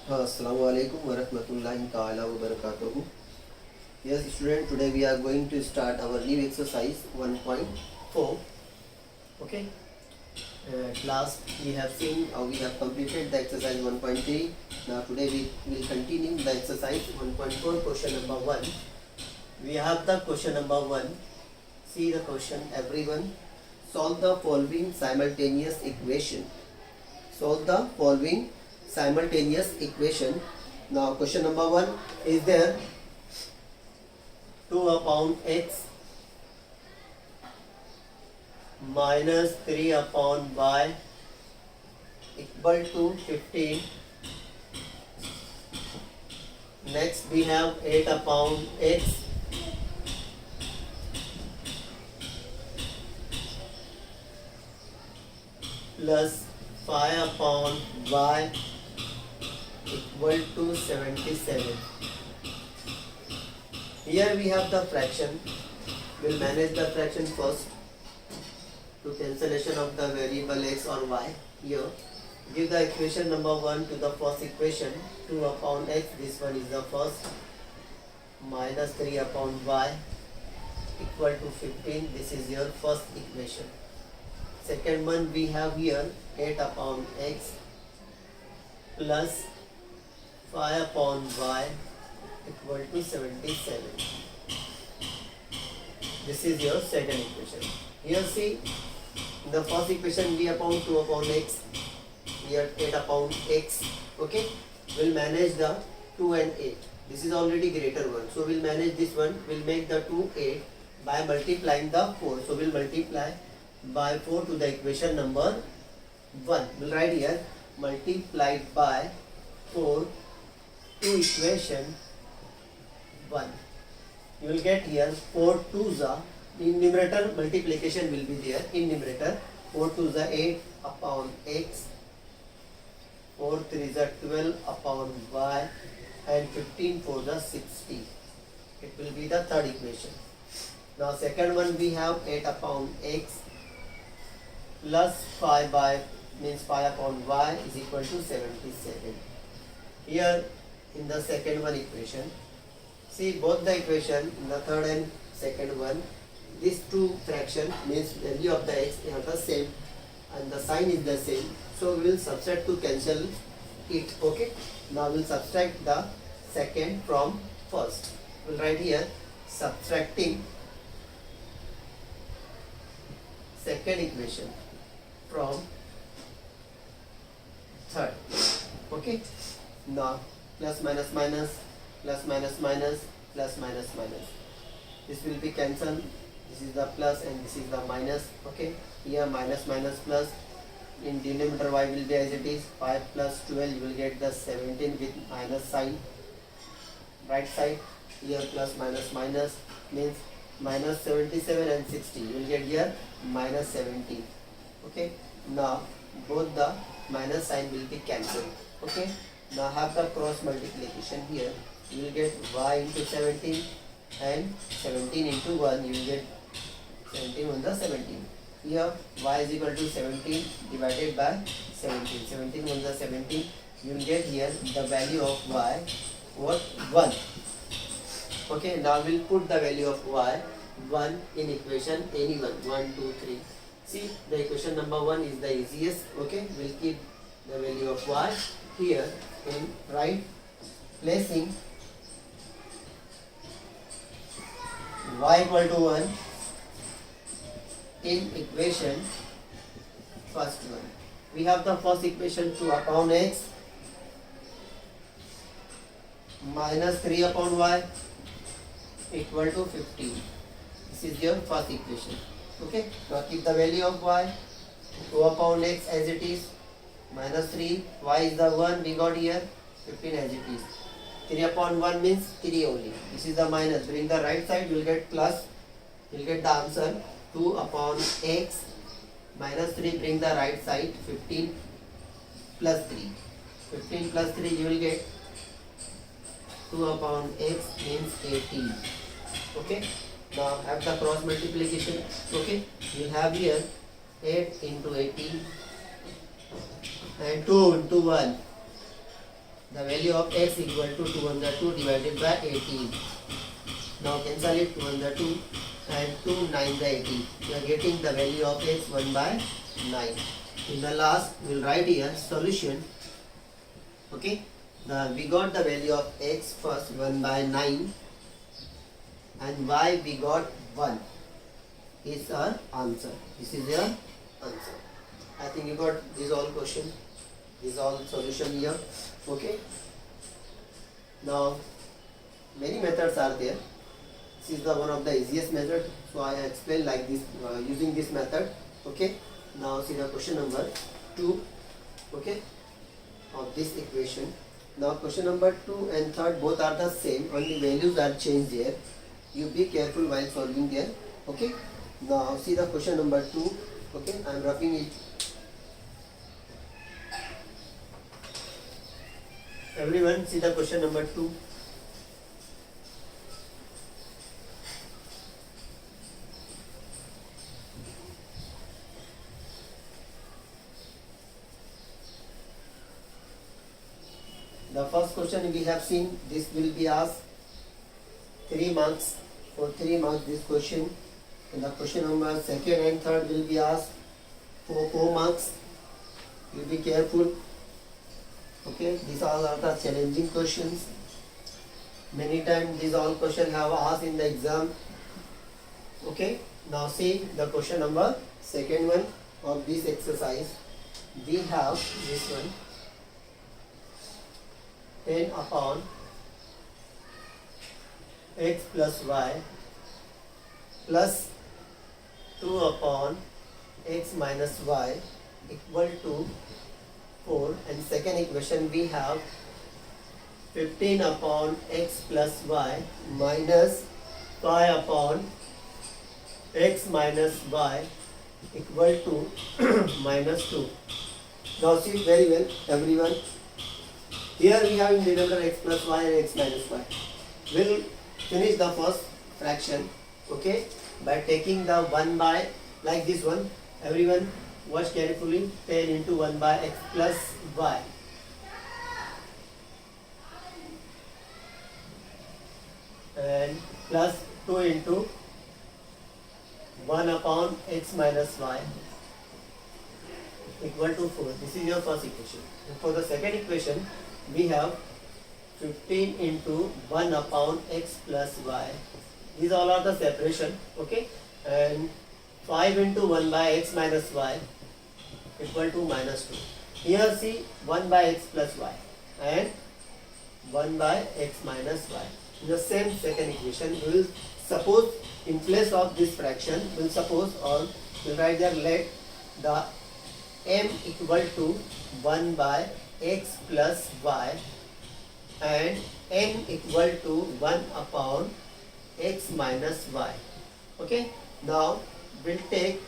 Assalamu alaikum wa rahmatullahi ta'ala wa barakatuhu. Yes, student, today we are going to start our new exercise 1.4. Okay. Last we have seen or we have completed the exercise 1.3. Now today we will continue the exercise 1.4, question number 1. We have the question number 1. See the question, everyone. Solve the following simultaneous equation. Solve the following simultaneous equation. Now question number 1 is there 2 upon x minus 3 upon y equal to 15. Next we have 8 upon x plus 5 upon y equal to 77. Here we have the fraction. We'll manage the fraction first to cancellation of the variable x or y. Here give the equation number 1 to the first equation, 2 upon x, this one is the first, minus 3 upon y equal to 15, this is your first equation. Second one we have here 8 upon x plus 5 upon y equal to 77. This is your second equation. Here see, in the first equation we upon 2 upon x, here 8 upon x. Okay, we'll manage the 2 and 8. This is already greater one, so we'll manage this one. We'll make the 2 8 by multiplying the 4. So we'll multiply by 4 to the equation number 1. We'll write here multiplied by 4 to equation 1. You will get here 4 2s are, in numerator multiplication will be there. In numerator 4 2s are 8 upon x, 4 3s are 12 upon y, and 15 4s are 60. It will be the third equation. Now second one we have 8 upon x plus 5 by means 5 upon y is equal to 77. Here in the second one equation, see both the equation in the third and second one, these two fraction means value of the x are the same and the sign is the same, so we will subtract to cancel it. Okay, now we will subtract the second from first. We will write here subtracting second equation from third. Okay, now plus minus minus, plus minus minus, plus minus minus, this will be cancelled. This is the plus and this is the minus. Okay, here minus minus plus, in denominator y will be as it is, 5 plus 12 you will get the 17 with minus sign. Right side here plus minus minus means minus 77 and 60, you will get here minus 17. Okay, now both the minus sign will be cancelled. Okay, now have the cross multiplication here. You will get y into 17 and 17 into 1, you will get 17 on the 17. Here y is equal to 17 divided by 17. 17 on the 17, you will get here the value of y, what, 1. Okay, now we will put the value of y 1 in equation any one, 1 2 3. See, the equation number 1 is the easiest. Okay, we'll keep the value of y here in right, placing y equal to 1 in equation first one. We have the first equation 2 upon x minus 3 upon y equal to 15. This is your first equation. Okay, now keep the value of y, 2 upon x as it is, minus 3, y is the 1 we got here, 15 as it is. 3 upon 1 means 3 only. This is the minus. Bring the right side, you will get plus. You will get the answer 2 upon x minus 3. Bring the right side, 15 plus 3. 15 plus 3 you will get 2 upon x means 18. Okay, now have the cross multiplication. Okay, you have here 8 into 18 and 2 into 1. the value of x equal to 2 under 2 divided by 18. Now cancel it, 2 under 2 and 2 9 the 18. We are getting the value of x 1 by 9. In the last, we will write here solution. Okay, we got the value of x first 1 by 9 and y we got 1 is our answer. This is your answer. I think you got this all question, this all solution here. Okay. Now many methods are there. This is the one of the easiest method. So I explain like this using this method. Okay. Now see the question number 2. Okay. Of this equation. Now question number 2 and 3 both are the same. Only values are changed here. You be careful while solving there. Okay. Now see the question number 2. Okay. I am roughing it. Everyone see the question number 2. The first question we have seen, this will be asked 3 marks. For 3 marks this question. And the question number 2nd and 3rd will be asked for 4 marks. You be careful. Okay, these all are the challenging questions. Many times these all questions have asked in the exam. Okay, now see the question number 2nd one of this exercise. We have this one, 10 upon x plus y plus 2 upon x minus y equal to 4, and second equation we have 15 upon x plus y minus 5 upon x minus y equal to minus 2. Now see very well everyone. Here we have in denominator x plus y and x minus y. We'll finish the first fraction, okay, by taking the 1 by, like this one. Everyone watch carefully. 10 into 1 by x plus y. And plus 2 into 1 upon x minus y equal to 4. This is your first equation. And for the second equation, we have 15 into 1 upon x plus y. These all are the separation, okay, and 5 into 1 by x minus y equal to minus 2. Here see 1 by x plus y and 1 by x minus y. In the same second equation, we will suppose in place of this fraction, we will suppose, or we will write there, let the m equal to 1 by x plus y and n equal to 1 upon x minus y. Okay, now we'll take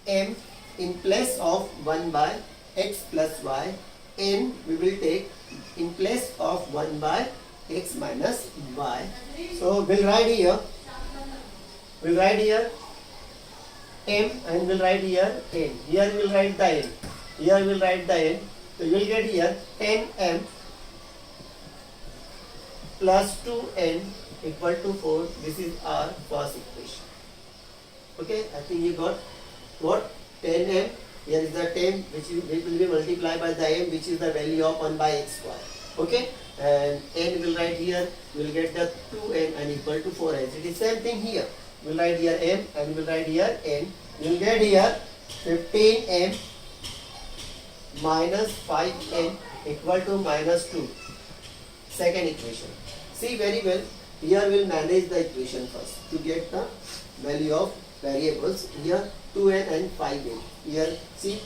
m in place of 1 by x plus y, n we will take in place of 1 by x minus y. So we'll write here m and we'll write here n. Here we'll write the n. Here we'll write the n. So you will get here 10m plus 2n equal to 4. This is our first equation. Okay, I think you got what? 10m. Here is the 10 which will be multiplied by the m, which is the value of 1 by x square. Okay, and n will write here. We will get the 2n and equal to 4 as it is. Same thing here. We will write here m and we will write here n. We will get here 15m minus 5n equal to minus 2. Second equation. See very well. Here we will manage the equation first to get the value of variables. Here 2n and 5n. Here see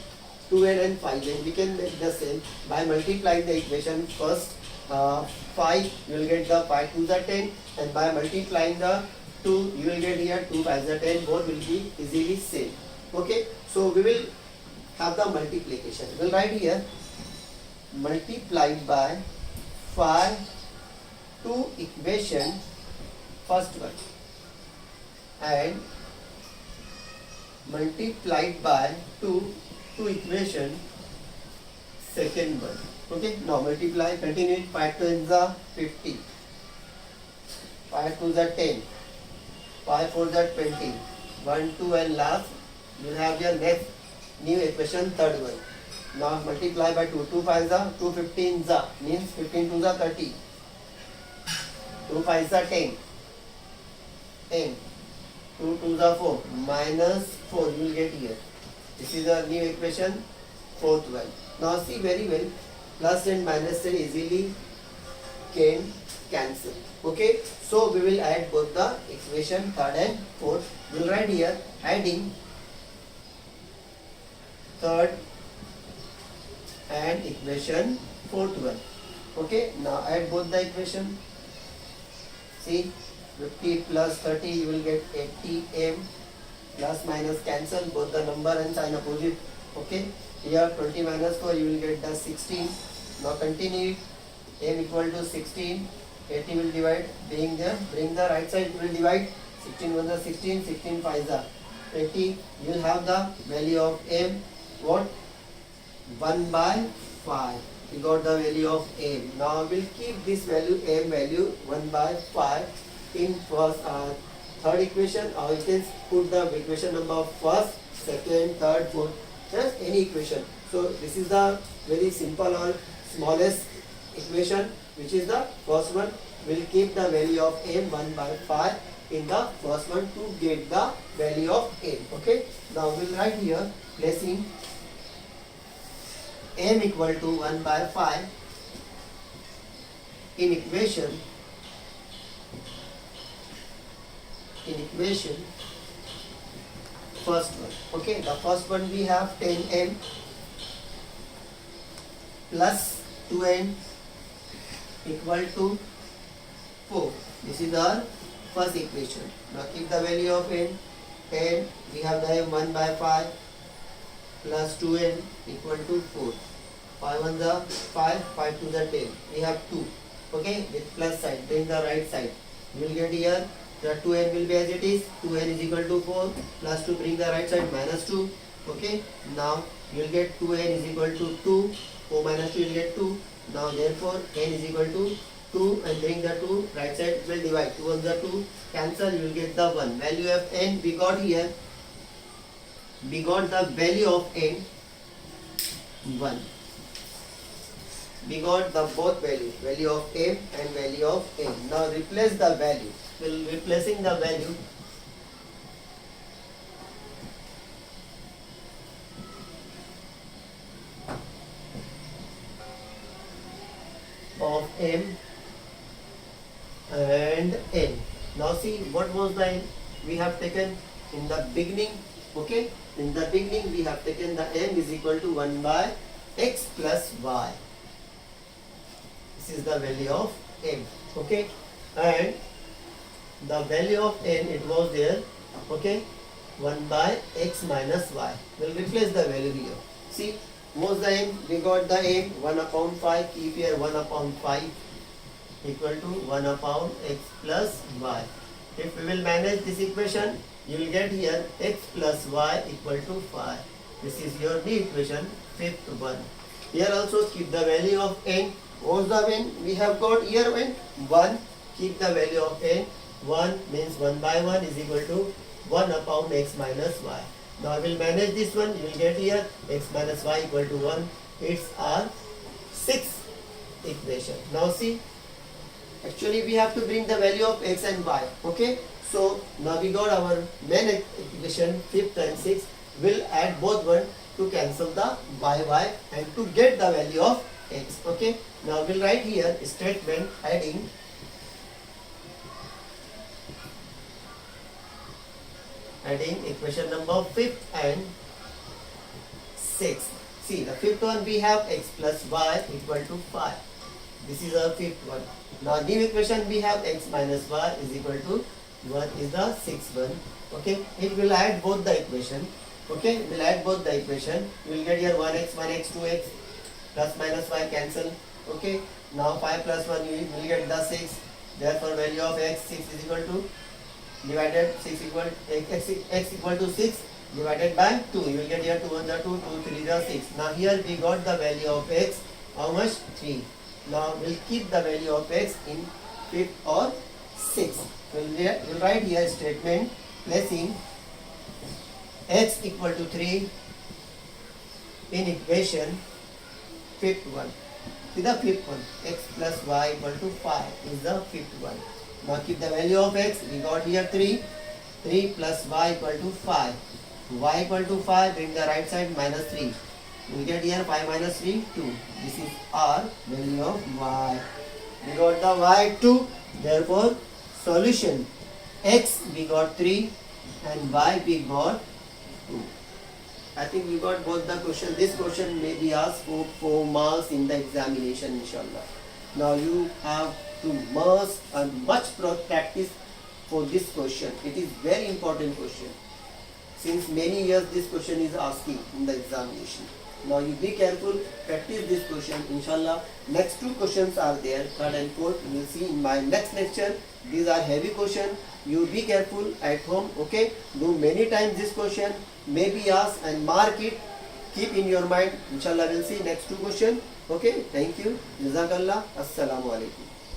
2n and 5n. We can make the same by multiplying the equation first. 5 you will get the 5 to the 10, and by multiplying the 2 you will get here 2 by the 10. Both will be easily same. Okay, so we will have the multiplication. We will write here multiplied by 5 to equation first one and multiplied by 2 to equation second one. Okay, now multiply, continue it. 5 2 is the 50, 5 2 is the 10, 5 4 is the 20, 1 2 and last you will have your next new equation, third one. Now multiply by 2, 2 5 is the 2 15 is the means 15 2 is the 30, 2 5 is the 10, 10, 2 2 is the 4, minus 4 you will get here. This is the new equation, fourth one. Now see very well, plus and minus can easily can cancel. Okay, so we will add both the equation third and fourth. We will write here adding third and equation fourth one. Okay, now add both the equation. See, 50 plus 30 you will get 80m, plus minus cancel both the number and sign opposite. Okay, here 20 minus 4 you will get the 16. Now continue it. M equal to 16, 80 will divide, bring the right side, will divide, 16 1 is 16, 16 5 is 20. You will have the value of M, what? 1 by 5. We got the value of M. Now we will keep this value, M value 1 by 5 in first third equation, or you can put the equation number first, second, third, fourth, just any equation. So this is the very simple or smallest equation, which is the first one. We'll keep the value of M 1 by 5 in the first one to get the value of M. Okay, now we'll write here placing M equal to 1 by 5 in equation first one. Okay, the first one we have 10m plus 2n equal to 4. This is our first equation. Now keep the value of n, 10, we have the m 1 by 5 plus 2n equal to 4. 5 1 the 5, 5 2 the 10. We have 2. Okay, with plus sign, bring the right side. You will get here the 2n will be as it is, 2n is equal to 4, plus 2, bring the right side, minus 2. Okay, now you will get 2n is equal to 2, 4 minus 2 you will get 2. Now therefore n is equal to 2 and bring the 2, right side will divide, 2 on the 2, cancel, you will get the 1. Value of n we got here, we got the value of n 1. We got the both value of m and value of n. Now replace the value. We'll replacing the value of m and n. Now see what was the n we have taken in the beginning. Okay, in the beginning we have taken the m is equal to 1 by x plus y. This is the value of m. Okay, and the value of n, it was there, okay, 1 by x minus y. We'll replace the value here. See, was the n, we got the n 1 upon 5, keep here 1 upon 5 equal to 1 upon x plus y. If we will manage this equation, you will get here x plus y equal to 5. This is your new equation, fifth one. Here also keep the value of n. What's the n? We have got here n 1. Keep the value of n. 1 means 1 by 1 is equal to 1 upon x minus y. Now I will manage this one. You will get here x minus y equal to 1. It's our sixth equation. Now see, actually we have to bring the value of x and y. Okay, so now we got our main equation, fifth and sixth. We'll add both one to cancel the y and to get the value of x. Okay, now we'll write here statement adding equation number fifth and sixth. See, the fifth one we have x plus y equal to 5. This is our fifth one. Now new equation we have x minus y is equal to 1 is the sixth one. Okay, it will add both the equation. Okay, we'll add both the equation. You will get here 1x, 2x, plus minus y cancel. Okay, now 5 plus 1 you will get the 6. Therefore value of x 6 is equal to divided 6 equal x equal to 6 divided by 2. You will get here 2 1 the 2, 2 3 the 6. Now here we got the value of x How much? 3. Now we'll keep the value of x in fifth or sixth. We'll write here statement placing x equal to 3 in equation fifth one. See the fifth one, x plus y equal to 5 is the fifth one. Now keep the value of x, we got here 3, 3 plus y equal to 5. Y equal to 5, bring the right side minus 3. We get here 5 minus 3, 2. This is our value of y. We got the y 2, therefore solution x we got 3 and y we got 2. I think we got both the question. This question may be asked for 4 marks in the examination, inshallah. Now you have to much practice for this question. It is very important question. Since many years this question is asking in the examination. Now you be careful, practice this question, inshallah. Next 2 questions are there, third and fourth. You will see in my next lecture. These are heavy questions. You be careful at home, okay? Do many times this question, may be asked and mark it. Keep in your mind. Inshallah we'll see next 2 questions. Okay, thank you. Jazakallah. Assalamu alaikum.